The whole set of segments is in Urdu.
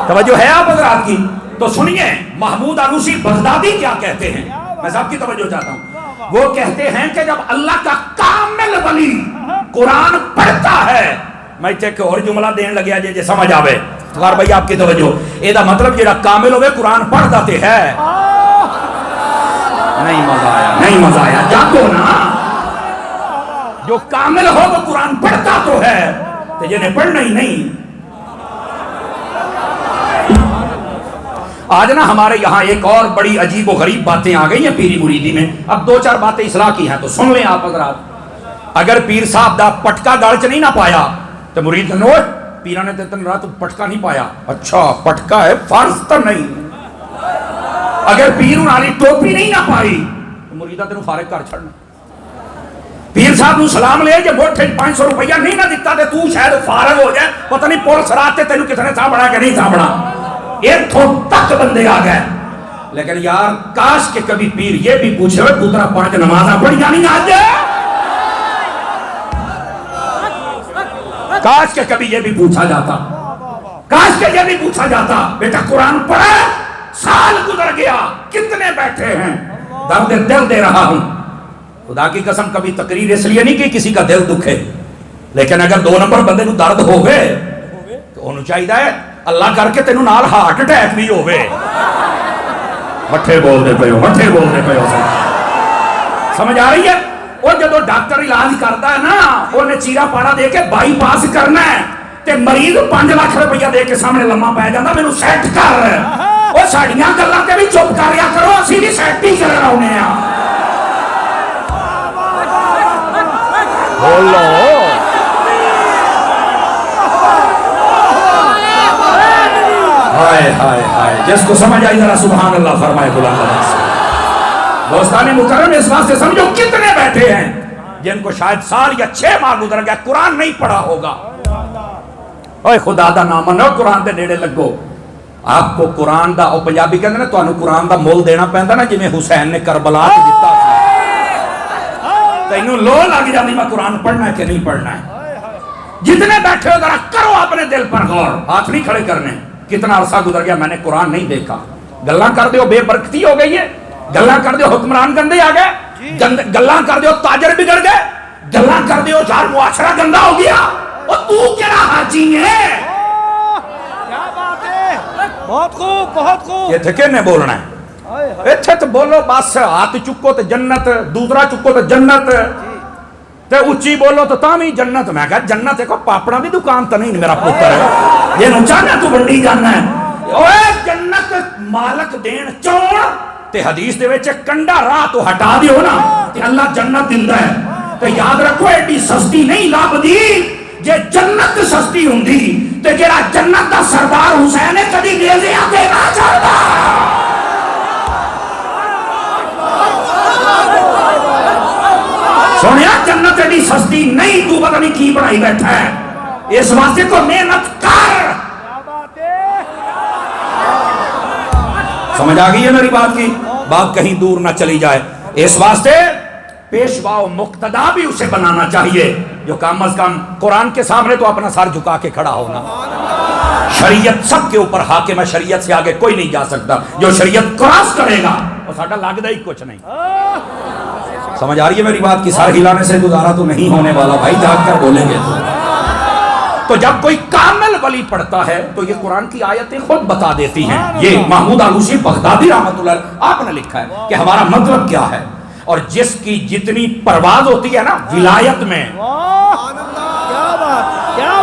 توجہ ہے آپ حضرات کی؟ تو سنیے محمود آلوسی بغدادی کیا کہتے ہیں، میں سب کی توجہ چاہتا ہوں۔ وہ کہتے ہیں کہ جب اللہ کا کامل ولی قرآن پڑھتا ہے، میں ایک اور جملہ دین لگیا جے سمجھ آوے غار بھائی آپ کی توجہ، یہ دا مطلب جیڑا کامل ہوئے قرآن پڑھ داتے ہے۔ نہیں مزہ آیا، نہیں مزہ آیا، جاگو نا۔ جو کامل ہو وہ قرآن پڑھتا تو ہے، تو جنہیں پڑھنا ہی نہیں۔ آج نا ہمارے یہاں ایک اور بڑی عجیب و غریب باتیں آ گئی ہیں پیری مریدی میں۔ اب دو چار باتیں اصلاح کی ہیں تو سن لیں آپ حضرات۔ اگر پیر صاحب دا پٹکا گال چ نہیں نہ پایا تو مرید نے نوٹ پیرا نے تن رات پٹکا نہیں پایا، اچھا پٹکا ہے فرض تو نہیں۔ اگر پیر والی ٹوپی نہیں نہ پائی تو مریدہ تینوں فارغ کر چھڑنا۔ پیر صاحب نو سلام لے جے موٹھے 500 روپیہ نہیں نہ دیتا تے تو شاید فارغ ہو جائے، پتہ نہیں پولیس رات تے تینوں کتنے سامبڑا کہ نہیں سامبڑا۔ ایک تھو تک بندے آ گئے، لیکن یار کاش کہ کبھی پیر یہ بھی پوچھے ہوئے پترا 5 نمازاں پڑھیا نہیں آج، کاش کہ کبھی یہ بھی پوچھا جاتا، کاش کہ یہ بھی پوچھا جاتا بیٹا قرآن پڑھا؟ سال گزر گیا، کتنے بیٹھے ہیں، درد دل دے رہا ہوں۔ خدا کی قسم کبھی تقریر اس لیے نہیں کہ کسی کا دل دکھے، لیکن اگر 2 نمبر بندے نو درد ہوئے تو انہوں چاہیے اللہ کر کے تینوں نال ہارٹ اٹیک بھی ہوئے۔ مٹھے بول دے پہو، مٹھے بول دے پہو، سمجھ آ رہی ہے؟ اور جدو ڈاکٹر علاج کرتا ہے نا انہیں چیرا پاڑا دے کے بائی پاس کرنا ہے تے مریض 5 لاکھ روپیہ دے کے سامنے لمحہ پہ جاتا میں نو سیٹ کر اور ساڑیاں گلاں تے بھی چپ کر رہا کرو، اسی بھی سیٹ ہی کر رہا ہونے ہیں۔ بولو ہائے ہائے ہائے، جس کو سمجھ آئی ذرا سبحان اللہ فرمائے غلام اللہ۔ دوستان مکرم اس واسطے سمجھو کتنے بیٹھے ہیں جن کو شاید سال یا 6 ماہ گزر گیا قرآن نہیں پڑھا ہوگا۔ اوہ خدا دا نام منو، قرآن دے نیڑے لگو۔ آپ کو قرآن دا، اور پنجابی کہتے ہیں نا تانوں قرآن دا مول دینا پیندا نا جویں حسین نے کربلا تے دتا تینوں لو لگ جاندی میں قرآن پڑھنا ہے کہ نہیں پڑھنا ہے۔ جتنے بیٹھے ہو ذرا کرو اپنے دل پر غور، ہاتھ نہیں کھڑے کرنے۔ کتنا عرصہ گزر گیا میں نے قرآن نہیں دیکھا، گلاں کر دیو بے برکتی ہو گئی ہے، گلاں کر دیو حکمران گندے آ گئے، گلاں کر دیو تاجر بگڑ گئے، گلاں کر دیو جار معاشرہ گندا ہو گیا، اور تو کیا حاجی ہے؟ کیا بات ہے، بہت خوب بہت خوب۔ یہ تھکے نے بولنا ہے، ایتھے تو بولو بس ہاتھ چکو تو جنت، دوسرا چکو تو جنت، تے اچھی بولو تو تامی جنت۔ میں کہا جنت ایک پاپڑا بھی دکان تو نہیں میرا پتر ہے، یہ نو چاہنا تو بنڈی جانا ہے۔ اوے جنت مالک دین چون تے حدیث دے وچ کنڈا راہ تو ہٹا دیو نا تے اللہ جنت دیندا ہے۔ تے یاد رکھو ایڈی سستی نہیں لبدی، جے جنت سستی ہوندی تے جڑا جنت دا سردار حسین ہے کبھی نیزے آتے نہ چڑھدا۔ سونیا جنت ایڈی سستی نہیں، تو پتہ نہیں کی بنائی بیٹھا ہے، اس واسطے کو محنت کر۔ سمجھ آگئی ہے میری بات کی؟ بات کہیں دور نہ چلی جائے، اس واسطے پیشوا و مقتدا بھی اسے بنانا چاہیے جو کم از کم قرآن کے سامنے تو اپنا سر جھکا کے کھڑا ہونا۔ شریعت سب کے اوپر حاکم ہے، شریعت سے آگے کوئی نہیں جا سکتا، جو شریعت کراس کرے گا وہ ساڈا لگدا ہی کچھ نہیں۔ سمجھ آ رہی ہے میری بات کی؟ سر ہلانے سے گزارا تو نہیں ہونے والا بھائی، جاگ کر بولیں گے تو جب کوئی کامل ولی پڑھتا ہے تو یہ قرآن کی آیتیں خود بتا دیتی ہیں۔ یہ محمود آلوسی بغدادی رحمت اللہ آپ نے لکھا ہے کہ ہمارا مطلب کیا ہے، اور جس کی جتنی پرواز ہوتی ہے نا ولایت میں،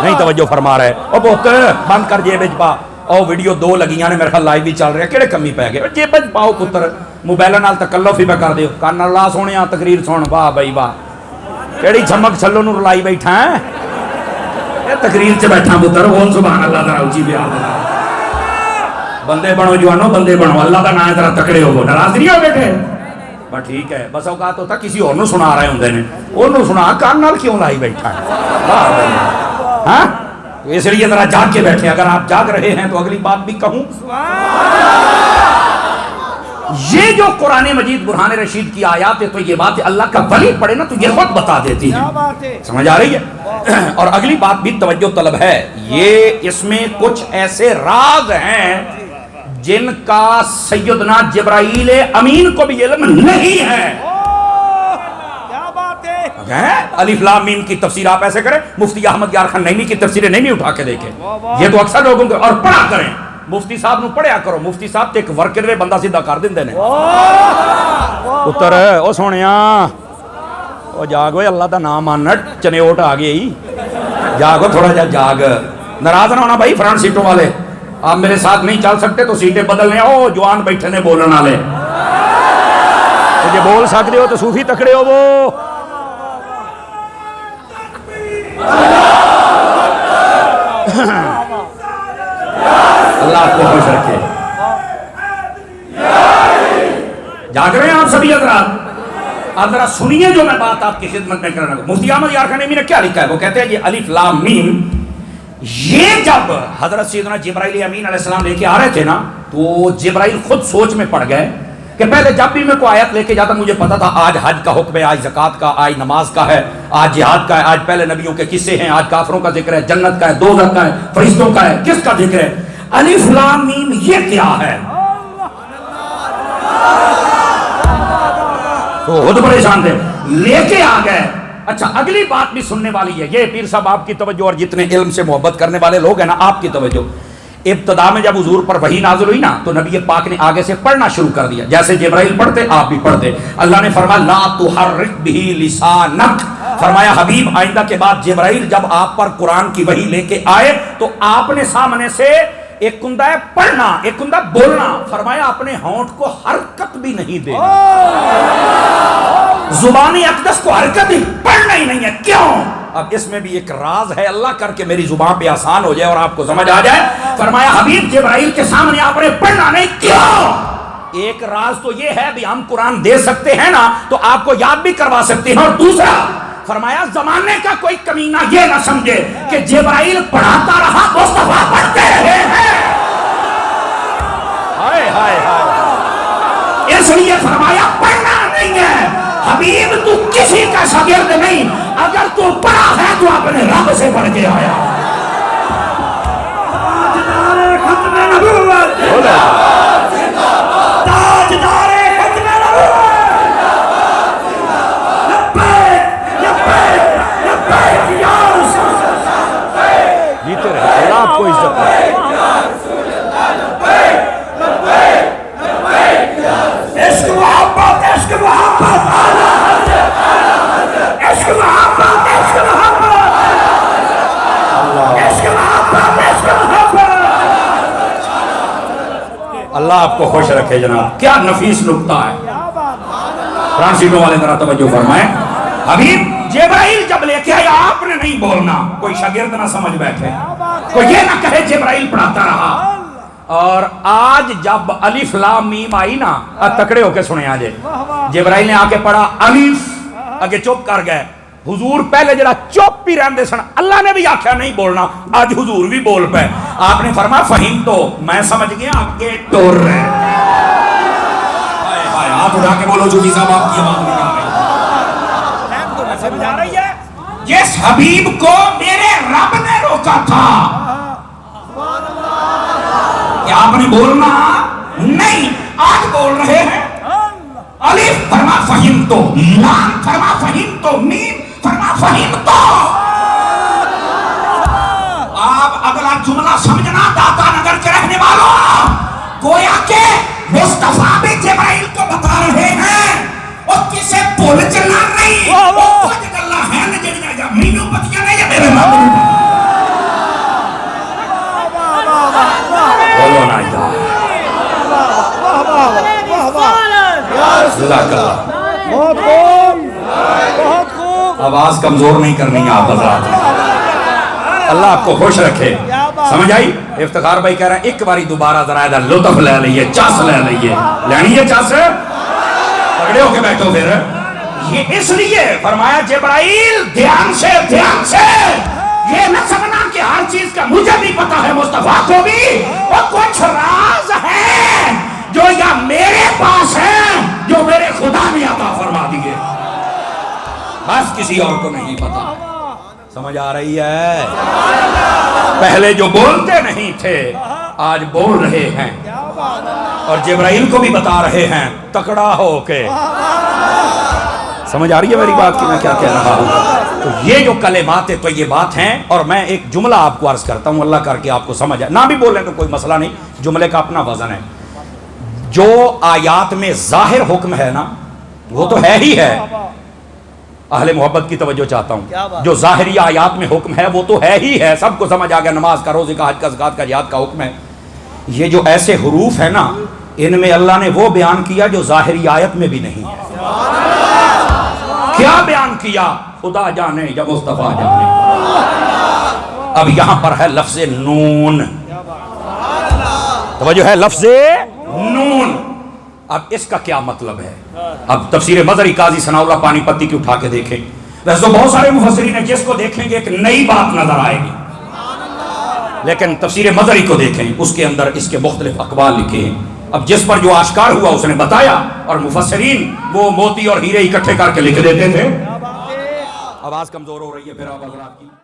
نہیں توجہ فرما رہے او بہت بند کر جیب پا، او ویڈیو 2 لگیاں نے میرے خیال لائیو بھی چل رہے ہیں، کیڑے کمی پہ گئے جیب پاؤ پتر، موبائل نال تکلف ہی پہ کر دیو، کان اللہ سونیا تقریر سن، واہ بھائی واہ، کیڑی چھمک چھلو نو رلائی بیٹھا ہے، تقریر چ بیٹھا پتر، بول سبحان اللہ ذرا اونچی بیان بندے بنو جوانو، بندے بنو، اللہ کا نام ذرا تکڑے ہو، ناراض نہیں ہو بیٹھے بس ٹھیک ہے۔ بس اوقات ہوتا کسی اور سنا رہے ہوندے نے، انہوں سنا کان نال کیوں لائی بیٹھا ہے، ہاں اس لیے ذرا جاگ کے بیٹھے۔ اگر آپ جاگ رہے ہیں تو اگلی بات بھی کہوں، یہ جو قرآن مجید برہان رشید کی آیات ہے تو یہ بات ہے اللہ کا ولی پڑھے نا تو یہ خود بتا دیتی ہے. سمجھ آ رہی ہے؟ اور اگلی بات بھی توجہ طلب ہے، یہ اس میں کچھ ایسے راز ہیں جن کا سیدنا جبرائیل امین کو بھی علم نہیں ہے. کیا بات ہے. الف لام میم کی تفسیر آپ ایسے کریں، مفتی احمد یار خان نعیمی کی تفسیریں نعیمی اٹھا کے دیکھیں، یہ تو اکثر لوگوں کو، اور پڑھا کریں. مفتی صاحب نو پڑھیا کرو، مفتی صاحب تے ایک ورکر وے بندہ سیدھا کر دیندے نے. پتر او سونیا او جاگ وے، اللہ دا نام ماننا، چنیوٹ آ گئی، جاگو تھوڑا جا جاگ. ناراض نہ ہونا بھائی فرنٹ سیٹوں والے، آپ میرے ساتھ نہیں چل سکتے تو سیٹیں بدل لیں. او جوان بیٹھے نے بولن والے، جے بول سکتے ہو تو صوفی تکڑے ہو. وہ اللہ آپ کو خوش رکھے. جاگ رہے ہیں آپ سبھی حضرات؟ آپ ذرا سنیے جو میں بات آپ کی خدمت میں کرنا. مفتی احمد یار خان نعیمی نے کیا لکھا ہے؟ وہ کہتے ہیں یہ الف لام میم، یہ جب حضرت سیدنا جبرائیل امین علیہ السلام لے کے آ رہے تھے نا تو جبرائیل خود سوچ میں پڑ گئے کہ پہلے جب بھی میں کوئی آیت لے کے جاتا مجھے پتا تھا آج حج کا حکم ہے، آج زکوٰۃ کا، آج نماز کا ہے، آج جہاد کا ہے، آج پہلے نبیوں کے قصے ہیں، آج کافروں کا ذکر ہے، جنت کا ہے، دوزخ کا ہے، فرشتوں کا ہے، کس کا ذکر ہے؟ الف لام میم یہ کیا ہے؟ تو خود پریشان تھے، لے کے آ گئے. اچھا اگلی بات بھی سننے والی ہے، یہ پیر صاحب آپ کی توجہ اور جتنے علم سے محبت کرنے والے لوگ ہیں نا آپ کی توجہ. ابتدا میں جب حضور پر وحی نازل ہوئی نا تو نبی پاک نے آگے سے پڑھنا شروع کر دیا، جیسے جبرائیل پڑھتے آپ بھی پڑھتے. اللہ نے فرمایا لا تحرک بہ لسانک، فرمایا حبیب آئندہ کے بعد جبرائیل جب آپ پر قرآن کی وحی لے کے آئے تو آپ نے سامنے سے ایک کندہ ہے پڑھنا، ایک کندہ بولنا، فرمایا اپنے ہونٹ کو حرکت بھی نہیں دے. زبانی اقدس کو حرکت ہی پڑھنا ہی نہیں ہے. کیوں؟ اب اس میں بھی ایک راز ہے، اللہ کر کے میری زبان پہ آسان ہو جائے اور آپ کو سمجھ آ جائے. فرمایا حبیب جبرائیل کے سامنے آپ نے پڑھنا نہیں. کیوں؟ ایک راز تو یہ ہے بھی ہم قرآن دے سکتے ہیں نا تو آپ کو یاد بھی کروا سکتے ہیں، اور دوسرا فرمایا زمانے کا کوئی کمینہ یہ نہ سمجھے کہ جبرائیل پڑھاتا رہا مصطفیٰ پڑھتے رہے ہیں. ہائے ہائے ہائے. اس لیے فرمایا پڑھنا نہیں ہے. حبیب تو کسی کا شاگرد نہیں، اگر تو پڑھا ہے تو اپنے رب سے پڑھ کے آیا. تاجدار ختم نبوت، تاجدار ختم نبوت، جیتے رہے اللہ آپ کو عزت ہے. عشق محبت، عشق محبت، عشق محبت، عشق محبت، عشق محبت، عشق محبت. اللہ آپ کو خوش رکھے جناب. کیا نفیس نکتہ ہے. فرانسیٹوں والے ذرا توجہ فرمائیں. حبیب جبرائیل جب لے کے آیا آپ نے نہیں بولنا، کوئی شاگرد نہ سمجھ بیٹھے، کوئی یہ نہ کہے جبرائیل پڑھاتا رہا. اور آج جب الف لام میم آئی نا، تکڑے ہو کے سنے آجے، جبرائیل نے آ کے پڑھا الف، آگے چپ کر گئے. حضور پہلے جڑا چپ ہی رہندے سن، اللہ نے بھی آکھیا نہیں بولنا، آج حضور بھی بول پے. آپ نے فرمایا فہیم تو میں سمجھ گیا آپ کے ٹور رہے. ہاتھ اٹھا کے بولو جو بھی صاحب آپ کی آواز نہیں آ رہی. سمجھ آ رہی ہے؟ جس حبیب کو میرے رب نے روکا تھا کہ آپ نے بولنا نہیں، آج بول رہے ہیں. الف فرما فہیم تو، لام فرما فہیم تو، میم فرما فہیم تو. آپ اگلا جملہ سمجھنا داتا نگر کے رہنے والوں، گویا کہ مصطفیٰ بھی جبرائیل کو بتا رہے ہیں اور کسے بول چلنا نہیں، وہ کچھ اللہ ہے نہ جڑیاں جا مینوں پتیاں نہیں میرے رب نے. بولو نا یار. بہت خوب، بہت خوب. آواز کمزور نہیں کرنی ہے آپ حضرات. اللہ آپ کو خوش رکھے. سمجھ آئی؟ افتخار بھائی کہہ رہے ہیں ایک باری دوبارہ ذرا ادھر لطف لے لئیے، چس لے لئیے. لینی ہے چس؟ پکڑے ہو کے بیٹھو پھر. یہ اس لیے فرمایا جبرائیل دھیان سے، دھیان سے. یہ نہ سمجھنا کہ ہر چیز کا مجھے بھی پتا ہے، مصطفیٰ کو بھی. اور کچھ راز ہے جو میرے پاس ہیں جو میرے خدا نے عطا فرما دیے، بس کسی اور کو نہیں پتا۔ سمجھ آ رہی ہے؟ پہلے جو بولتے نہیں تھے آج بول رہے ہیں، اور جبرائیل کو بھی بتا رہے ہیں تکڑا ہو کے۔ سمجھ آ رہی ہے میری بات کہ میں کیا کہہ رہا ہوں؟ تو یہ جو کلمات طیبات ہیں، اور میں ایک جملہ آپ کو عرض کرتا ہوں، اللہ کر کے آپ کو سمجھ آئے، نہ بھی بولیں تو کوئی مسئلہ نہیں، جملے کا اپنا وزن ہے۔ جو آیات میں ظاہر حکم ہے نا وہ تو ہے ہی ہے، اہل محبت کی توجہ چاہتا ہوں، جو ظاہری آیات میں حکم ہے وہ تو ہے ہی ہے، سب کو سمجھ آ گیا، نماز کا، روزے کا، حج کا، زکات کا، جہاد کا حکم ہے۔ یہ جو ایسے حروف ہیں نا، ان میں اللہ نے وہ بیان کیا جو ظاہری آیت میں بھی نہیں ہے۔ کیا بیان کیا؟ خدا جانے یا مصطفیٰ جانے۔ اب یہاں پر ہے لفظ نون، توجہ ہے، لفظ نون۔ اب اس کا کیا مطلب ہے؟ اب تفسیر مظہری قاضی ثناء اللہ پانی پتی کی اٹھا کے دیکھیں، ویسے تو بہت سارے مفسرین ہیں، جس کو دیکھیں گے ایک نئی بات نظر آئے گی، لیکن تفسیر مظہری کو دیکھیں، اس کے اندر اس کے مختلف اقوال لکھے ہیں۔ اب جس پر جو آشکار ہوا اس نے بتایا، اور مفسرین وہ موتی اور ہیرے اکٹھے کر کے لکھ دیتے تھے۔ آواز کمزور ہو رہی ہے پھر آپ حضرات کی۔